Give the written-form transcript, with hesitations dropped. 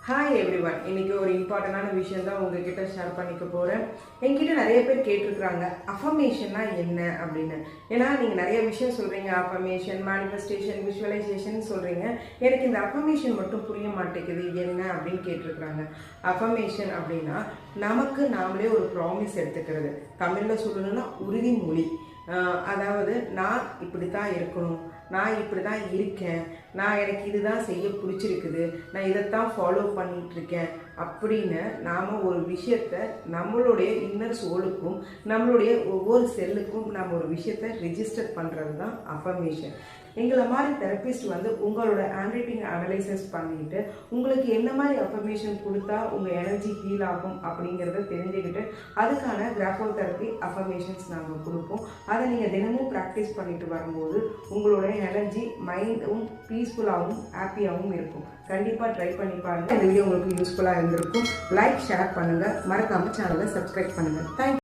Hi everyone. இன்னைக்கு ஒரு இம்பார்ட்டண்டான விஷயம் தான் உங்ககிட்ட ஷேர் பண்ணிக்க போகிறேன். என்கிட்ட நிறைய பேர் கேட்டிருக்கிறாங்க அஃபர்மேஷன்னா என்ன அப்படின்னு. ஏன்னா நீங்கள் நிறைய விஷயம் சொல்கிறீங்க, அஃபர்மேஷன், மேனிஃபெஸ்டேஷன், விஷுவலைசேஷன் சொல்கிறீங்க. எனக்கு இந்த அஃபர்மேஷன் மட்டும் புரிய மாட்டேங்குது என்ன அப்படின்னு கேட்டிருக்கிறாங்க. அஃபர்மேஷன் அப்படின்னா நமக்கு நாமளே ஒரு ப்ராமிஸ் எடுத்துக்கிறது. தமிழில் சொல்லணும்னா உறுதிமொழி. அதாவது நான் இப்படி தான் இருக்கணும், நான் இப்படி தான் இருக்கேன், நான் எனக்கு இதுதான் செய்ய பிடிச்சிருக்குது, நான் இதைத்தான் ஃபாலோ பண்ணிகிட்ருக்கேன் அப்படின்னு நாம் ஒரு விஷயத்தை நம்மளுடைய இன்னர் சோலுக்கும் நம்மளுடைய ஒவ்வொரு செல்லுக்கும் நம்ம ஒரு விஷயத்தை ரிஜிஸ்டர் பண்ணுறது தான் அஃபர்மேஷன். எங்களை மாதிரி தெரப்பிஸ்ட் உங்களோட ஹேண்ட் ரைட்டிங் அனலைசிஸ் பண்ணிட்டு உங்களுக்கு என்ன மாதிரி அஃபர்மேஷன் கொடுத்தா உங்கள் எனர்ஜி ஹீல் ஆகும் அப்படிங்கிறத தெரிஞ்சுக்கிட்டு அதுக்கான கிராஃபோ தெரப்பி அஃபர்மேஷன்ஸ் நாங்கள் கொடுப்போம். அதை நீங்கள் தினமும் ப்ராக்டிஸ் பண்ணிட்டு வரும்போது உங்களோட எனர்ஜி மைண்டும் பீஸ்ஃபுல்லாகவும் ஹாப்பியாகவும் இருக்கும். கண்டிப்பாக ட்ரை பண்ணி பாருங்கள். இந்த வீடியோ உங்களுக்கு யூஸ்ஃபுல்லாக இருந்திருக்கும். லைக், ஷேர் பண்ணுங்கள். மறக்காமல் சேனலை சப்ஸ்கிரைப் பண்ணுங்கள். தேங்க்யூ.